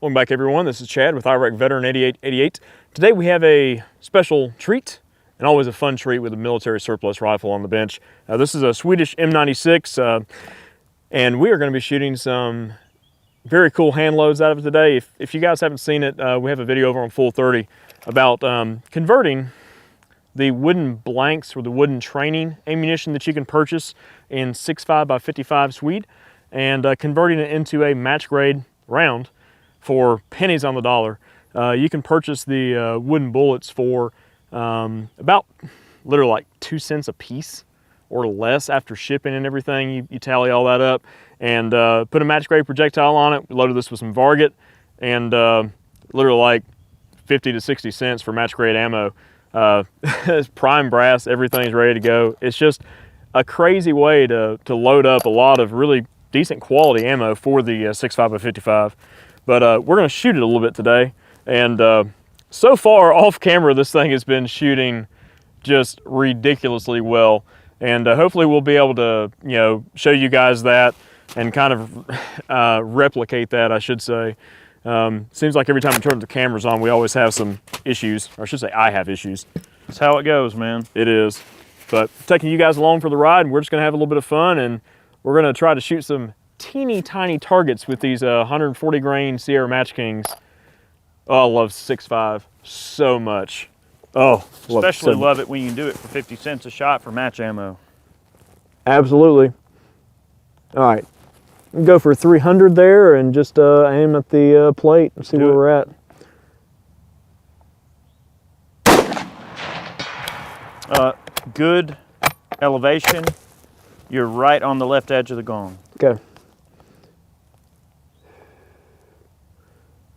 Welcome back, everyone. This is Chad with IREC Veteran 8888. Today we have a special treat, and always a fun treat with a military surplus rifle on the bench. This is a Swedish M96, and we are going to be shooting some very cool hand loads out of it today. If you guys haven't seen it, we have a video over on Full 30 about converting the wooden blanks or the wooden training ammunition that you can purchase in 6.5 by 55 Swede and converting it into a match grade round for pennies on the dollar. You can purchase the wooden bullets for about literally like 2 cents a piece or less after shipping and everything. You tally all that up and put a match grade projectile on it. We loaded this with some Varget and literally like 50 to 60 cents for match grade ammo. It's prime brass, everything's ready to go. It's just a crazy way to load up a lot of really decent quality ammo for the 6.5 by 55. But we're gonna shoot it a little bit today. And so far off camera, this thing has been shooting just ridiculously well. And hopefully we'll be able to, show you guys that and kind of replicate that, I should say. Seems like every time we turn the cameras on, we always have some issues, or I should say I have issues. That's how it goes, man. It is. But taking you guys along for the ride, and we're just gonna have a little bit of fun, and we're gonna try to shoot some teeny tiny targets with these 140 grain Sierra Match Kings. Oh, I love 6.5 so much. Oh, especially love it when you can do it for 50 cents a shot for match ammo. Absolutely. All right, go for 300 there and just aim at the plate and see where we're at. Good elevation. You're right on the left edge of the gong. Okay.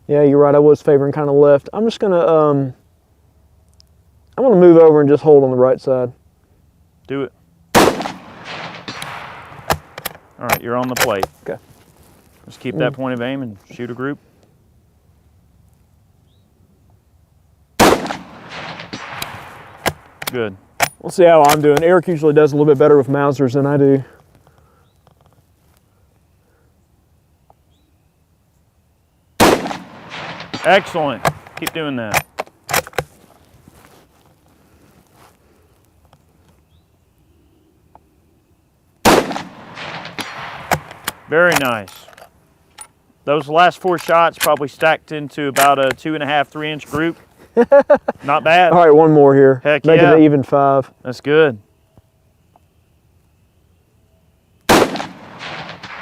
Yeah, you're right. I was favoring kind of left. I'm just gonna I'm gonna move over and just hold on the right side. Do it. All right, you're on the plate. Okay. Just keep that point of aim and shoot a group. Good. We'll see how I'm doing. Eric usually does a little bit better with Mausers than I do. Excellent. Keep doing that. Very nice. Those last 4 shots probably stacked into about a 2.5, 3 inch group. Not bad. All right, one more here. Heck Make yeah. it an even 5. That's good.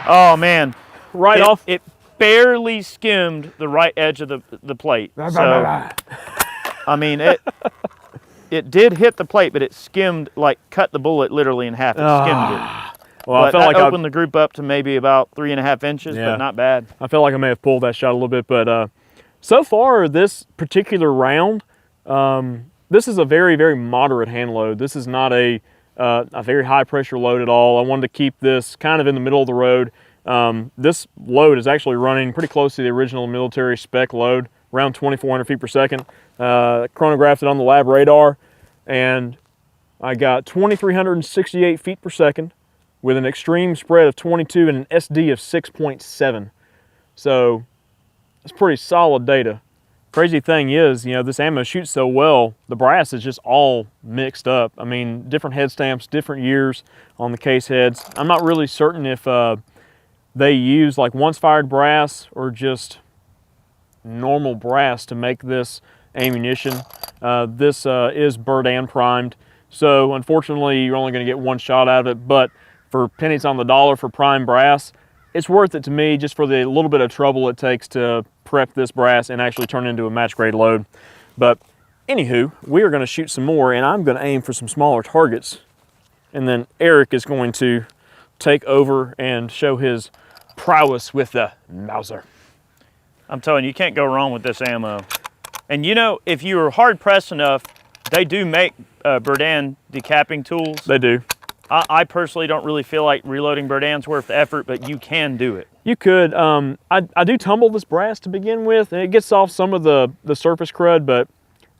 Oh man. Right off. It barely skimmed the right edge of the plate. So, I mean, it did hit the plate, but it skimmed, like cut the bullet literally in half. It skimmed it. Well, but I felt like opened the group up to maybe about 3.5 inches, but not bad. I felt like I may have pulled that shot a little bit, but so far this particular round, this is a very, very moderate hand load. This is not a very high pressure load at all. I wanted to keep this kind of in the middle of the road. This load is actually running pretty close to the original military spec load, around 2,400 feet per second. Chronographed it on the lab radar, and I got 2,368 feet per second with an extreme spread of 22 and an SD of 6.7. So it's pretty solid data. Crazy thing is, this ammo shoots so well, the brass is just all mixed up. I mean, different head stamps, different years on the case heads. I'm not really certain if they use like once fired brass or just normal brass to make this ammunition. This is Berdan primed, so unfortunately you're only going to get 1 shot out of it, but for pennies on the dollar for prime brass, it's worth it to me just for the little bit of trouble it takes to prep this brass and actually turn it into a match grade load. But anywho, we are going to shoot some more, and I'm going to aim for some smaller targets, and then Eric is going to take over and show his prowess with the Mauser. I'm telling you, you can't go wrong with this ammo. And if you are hard pressed enough, they do make Berdan decapping tools. They do. I personally don't really feel like reloading Berdan's worth the effort, but you can do it. You could. I do tumble this brass to begin with, and it gets off some of the surface crud, but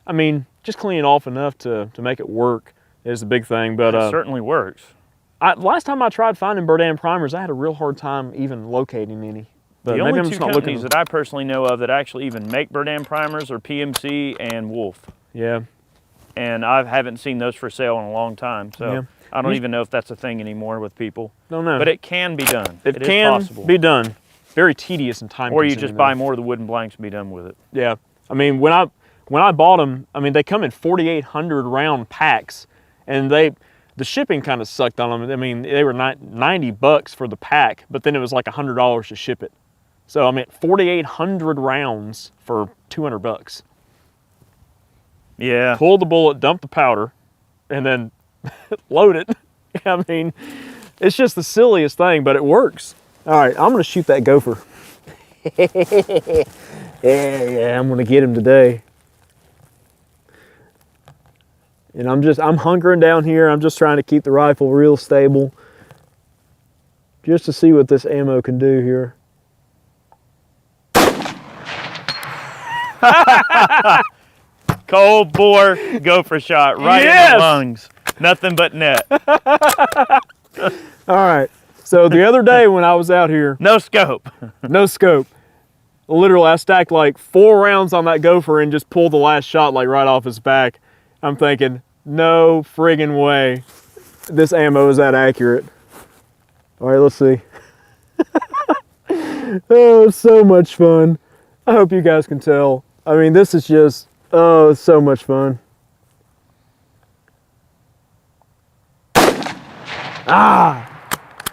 I mean, just clean it off enough to make it work is the big thing. But it certainly works. Last time I tried finding Berdan primers, I had a real hard time even locating any. But The maybe only I'm two just not companies looking. that I personally know of that actually even make bird dam primers are PMC and Wolf. Yeah. And I haven't seen those for sale in a long time. So Yeah. I don't even know if that's a thing anymore with people. Don't know. But it can be done. It is can possible. be done. Very tedious and time Or you consuming, just though. buy more of the wooden blanks and be done with it. Yeah. I mean, when I bought them, I mean, they come in 4,800 round packs, and the shipping kind of sucked on them. I mean, they were $90 for the pack, but then it was like $100 to ship it. So I mean, 4,800 rounds for $200. Yeah. Pull the bullet, dump the powder, and then load it. I mean, it's just the silliest thing, but it works. All right, I'm gonna shoot that gopher. Yeah, I'm gonna get him today. And I'm hunkering down here. I'm just trying to keep the rifle real stable, just to see what this ammo can do here. Cold bore gopher shot right in the lungs. Nothing but net. All right. So the other day when I was out here, No scope. no scope. Literally, I stacked like 4 rounds on that gopher and just pulled the last shot like right off his back. I'm thinking, no friggin' way this ammo is that accurate. All right, let's see. Oh, it's so much fun. I hope you guys can tell. I mean, this is just, oh, it's so much fun. Ah!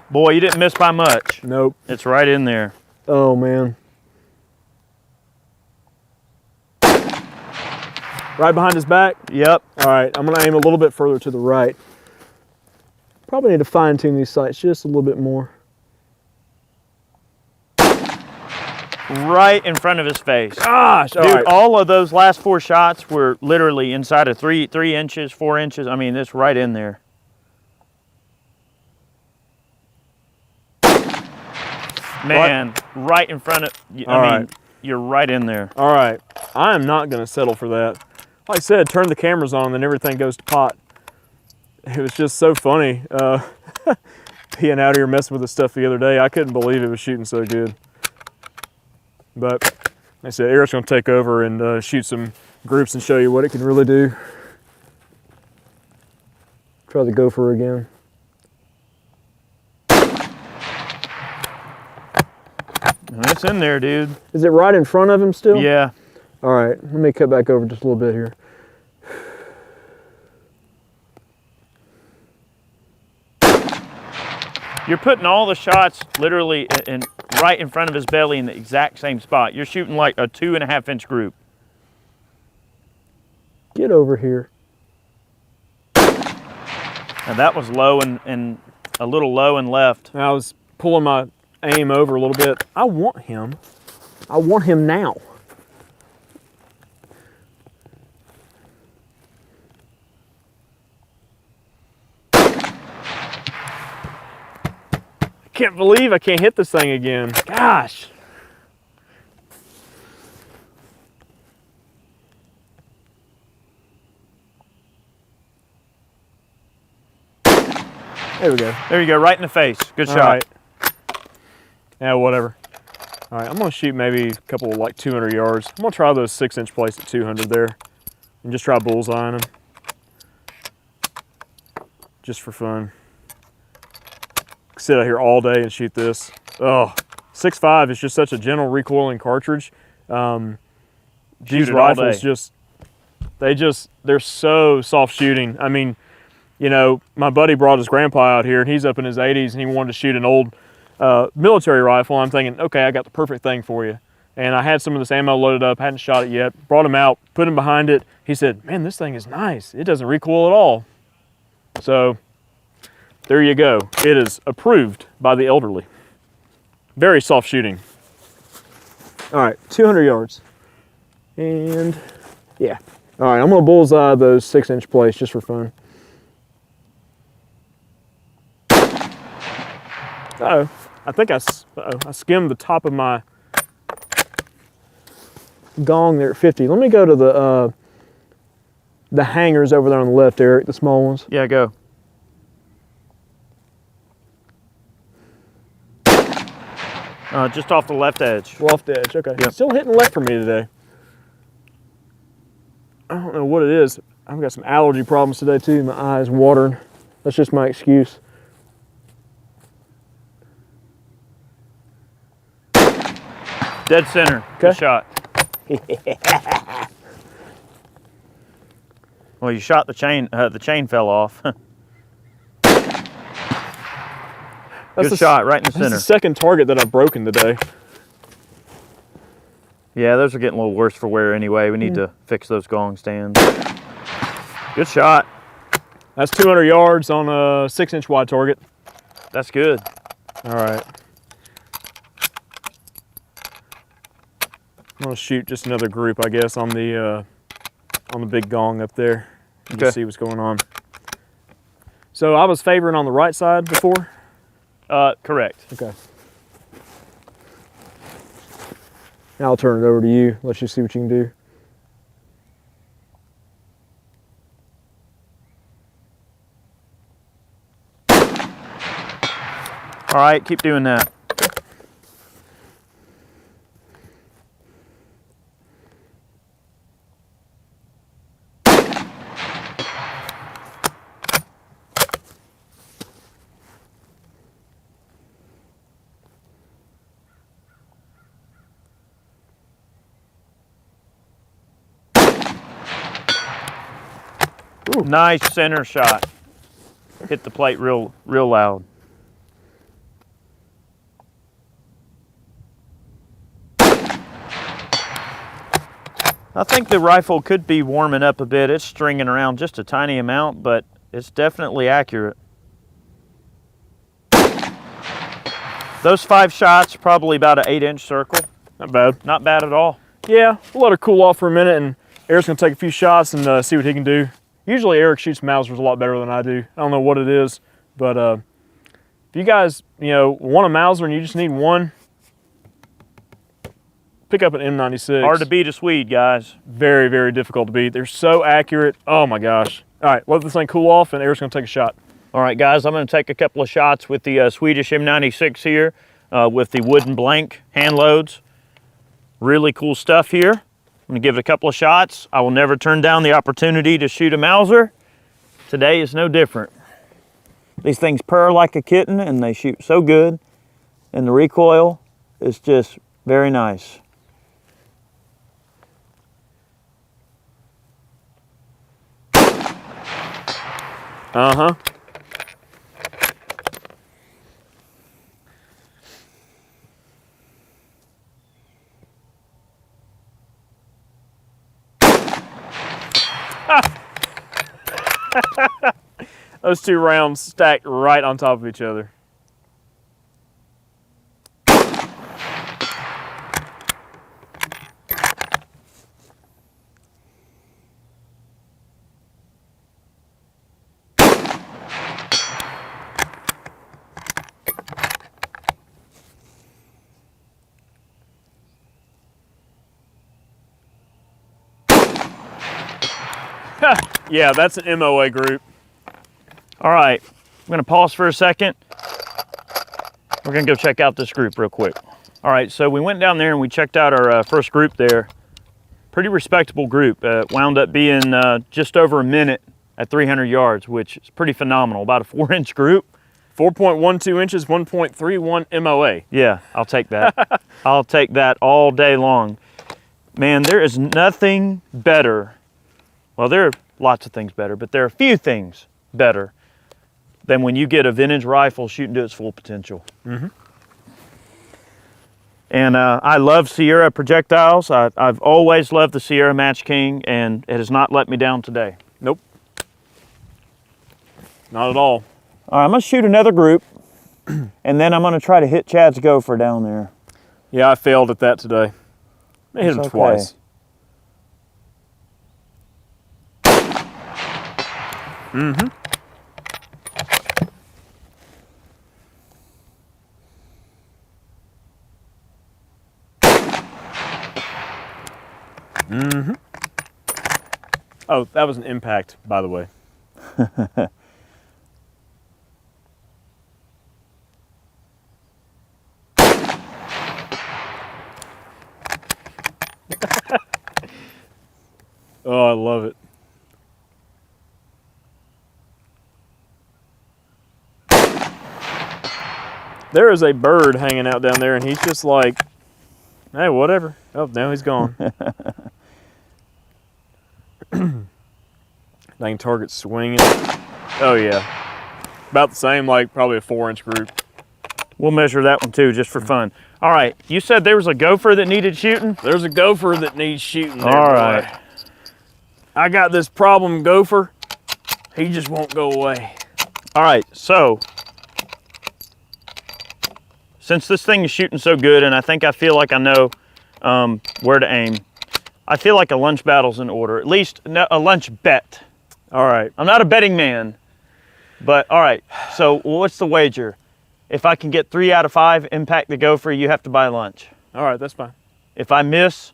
Boy, you didn't miss by much. Nope. It's right in there. Oh, man. Right behind his back? Yep. All right, I'm gonna aim a little bit further to the right. Probably need to fine tune these sights just a little bit more. Right in front of his face. Gosh, all Dude, right. all of those last 4 shots were literally inside of 3 inches, 4 inches. I mean, it's right in there. Man, right in front of you. I mean, you're right in there. All right, I am not gonna settle for that. Like I said, turn the cameras on, then everything goes to pot. It was just so funny being out here messing with this stuff the other day. I couldn't believe it was shooting so good. But like I said, Eric's gonna take over and shoot some groups and show you what it can really do. Try the gopher again. It's in there, dude. Is it right in front of him still? Yeah. All right, let me cut back over just a little bit here. You're putting all the shots literally right in front of his belly in the exact same spot. You're shooting like a 2.5 inch group. Get over here. And that was low and a little low and left. I was pulling my aim over a little bit. I want him. I want him now. I can't believe I can't hit this thing again. Gosh. There we go. There you go, right in the face. Good All shot. right. Yeah, whatever. All right, I'm gonna shoot maybe a couple of like 200 yards. I'm gonna try those 6-inch plates at 200 there and just try bullseyeing them. Just for fun. Sit out here all day and shoot this. Oh, 6.5 is just such a gentle recoiling cartridge. These it all rifles day. they're so soft shooting. I mean, you know, my buddy brought his grandpa out here and he's up in his 80s and he wanted to shoot an old military rifle. I'm thinking, okay, I got the perfect thing for you. And I had some of this ammo loaded up, hadn't shot it yet, brought him out, put him behind it. He said, man, this thing is nice. It doesn't recoil at all. So there you go. It is approved by the elderly. Very soft shooting. All right, 200 yards. And yeah. All right, I'm gonna bullseye those 6-inch plates just for fun. Uh-oh, I think I skimmed the top of my gong there at 50. Let me go to the hangers over there on the left, Eric, the small ones. Yeah, go. Just off the left edge. Left edge, okay. Yep. Still hitting left for me today. I don't know what it is. I've got some allergy problems today too. My eyes watering. That's just my excuse. Dead center. Okay. Good shot. Well, you shot the chain fell off. Good shot, right in the center. That's the second target that I've broken today. Yeah, those are getting a little worse for wear anyway. We need to fix those gong stands. Good shot. That's 200 yards on a 6-inch wide target. That's good. All right. I'm gonna shoot just another group, I guess, on the big gong up there. You can see what's going on. So I was favoring on the right side before? Correct. Okay. Now I'll turn it over to you. Let you see what you can do. All right, keep doing that. Ooh. Nice center shot. Hit the plate real loud. I think the rifle could be warming up a bit. It's stringing around just a tiny amount, but it's definitely accurate. Those 5 shots, probably about an 8-inch circle. Not bad. Not bad at all. Yeah, we'll let her cool off for a minute, and Eric's gonna take a few shots and see what he can do. Usually Eric shoots Mausers a lot better than I do. I don't know what it is, but if you guys, want a Mauser and you just need one, pick up an M96. Hard to beat a Swede, guys. Very, very difficult to beat. They're so accurate. Oh my gosh. All right, let this thing cool off and Eric's gonna take a shot. All right, guys, I'm gonna take a couple of shots with the Swedish M96 here with the wooden blank Handloads. Really cool stuff here. I'm gonna give it a couple of shots. I will never turn down the opportunity to shoot a Mauser. Today is no different. These things purr like a kitten and they shoot so good. And the recoil is just very nice. Uh-huh. Those 2 rounds stacked right on top of each other. Yeah, that's an MOA group. All right, I'm gonna pause for a second. We're gonna go check out this group real quick. All right, so we went down there and we checked out our first group there. Pretty respectable group. Wound up being just over a minute at 300 yards, which is pretty phenomenal. About a 4-inch group. 4.12 inches, 1.31 MOA. Yeah, I'll take that. I'll take that all day long. Man, there is nothing better. Well, there are lots of things better, but there are a few things better than when you get a vintage rifle shooting to its full potential. Mm-hmm. And I love Sierra projectiles. I've always loved the Sierra Match King, and it has not let me down today. Nope. Not at all. All right, I'm gonna shoot another group, and then I'm gonna try to hit Chad's gopher down there. Yeah, I failed at that today. I hit him twice. Mm-hmm. Mm-hmm. Oh, that was an impact, by the way. Oh, I love it. There is a bird hanging out down there, and he's just like, hey, whatever. Oh, now he's gone. Dang, target swinging. Oh, yeah. About the same, like probably a 4-inch group. We'll measure that one too, just for fun. All right, you said there was a gopher that needed shooting? There's a gopher that needs shooting there, All boy. right. I got this problem gopher. He just won't go away. All right, so since this thing is shooting so good, and I think I feel like I know where to aim, I feel like a lunch battle's in order. At least a lunch bet. All right. I'm not a betting man, but all right. So what's the wager? If I can get 3 out of 5 impact the gopher, you have to buy lunch. All right, that's fine. If I miss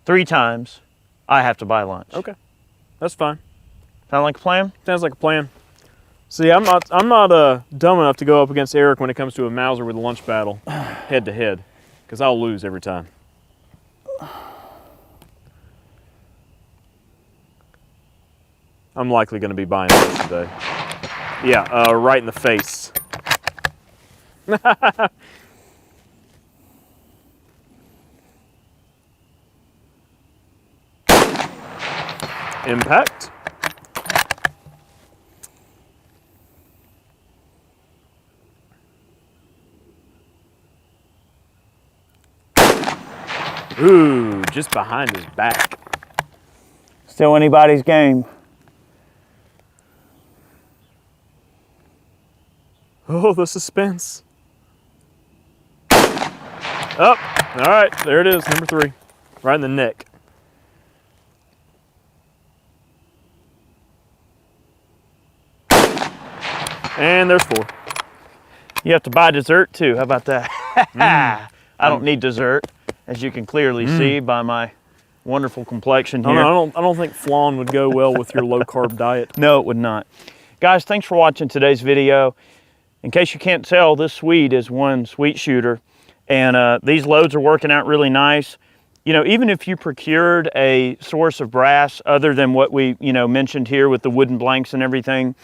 3 times, I have to buy lunch. Okay, that's fine. Sound like a plan? Sounds like a plan. See, I'm not dumb enough to go up against Eric when it comes to a Mauser with a lunch battle, head to head, because I'll lose every time. I'm likely going to be buying lunch today. Yeah, right in the face. Impact. Ooh, just behind his back. Still anybody's game. Oh, the suspense. Oh, all right, there it is, number 3, right in the neck. And there's 4. You have to buy dessert too. How about that? I don't need dessert, as you can clearly see by my wonderful complexion here. I don't think flan would go well with your low carb diet. No, it would not. Guys, thanks for watching today's video. In case you can't tell, this Swede is one sweet shooter, and these loads are working out really nice. You know, even if you procured a source of brass other than what we, mentioned here with the wooden blanks and everything,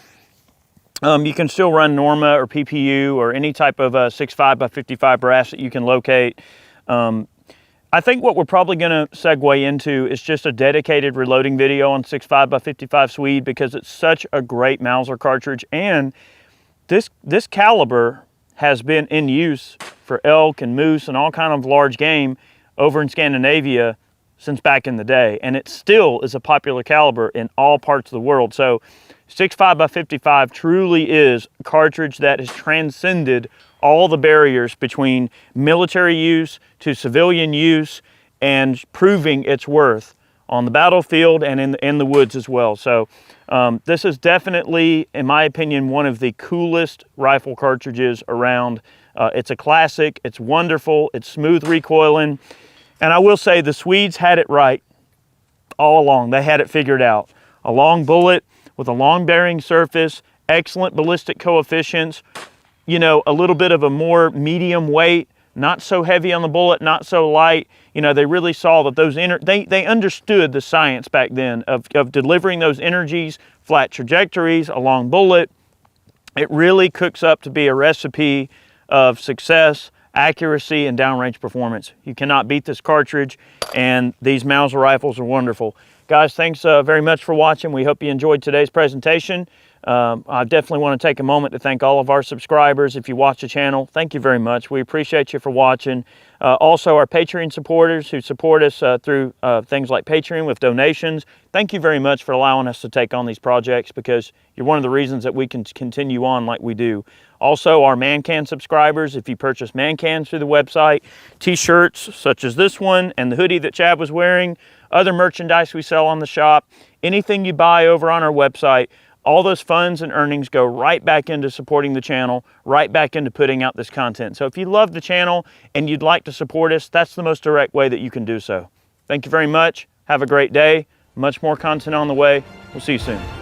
you can still run Norma or PPU or any type of 6.5x55 brass that you can locate. I think what we're probably going to segue into is just a dedicated reloading video on 6.5x55 Swede, because it's such a great Mauser cartridge, and this caliber has been in use for elk and moose and all kind of large game over in Scandinavia since back in the day, and it still is a popular caliber in all parts of the world. So 6.5x55 truly is a cartridge that has transcended all the barriers between military use to civilian use, and proving its worth on the battlefield and in the woods as well. So this is definitely, in my opinion, one of the coolest rifle cartridges around. It's a classic, it's wonderful, it's smooth recoiling, and I will say the Swedes had it right all along. They had it figured out. A long bullet with a long bearing surface, excellent ballistic coefficients, a little bit of a more medium weight, not so heavy on the bullet, not so light. They really saw that those they understood the science back then of delivering those energies, flat trajectories, a long bullet. It really cooks up to be a recipe of success, accuracy, and downrange performance. You cannot beat this cartridge, and these Mauser rifles are wonderful. Guys, thanks very much for watching. We hope you enjoyed today's presentation. I definitely want to take a moment to thank all of our subscribers. If you watch the channel, thank you very much. We appreciate you for watching. Also, our Patreon supporters who support us through things like Patreon with donations, thank you very much for allowing us to take on these projects, because you're one of the reasons that we can continue on like we do. Also, our Man-Can subscribers, if you purchase Man-Cans through the website, t-shirts such as this one and the hoodie that Chad was wearing, other merchandise we sell on the shop, anything you buy over on our website, all those funds and earnings go right back into supporting the channel, right back into putting out this content. So if you love the channel and you'd like to support us, that's the most direct way that you can do so. Thank you very much. Have a great day. Much more content on the way. We'll see you soon.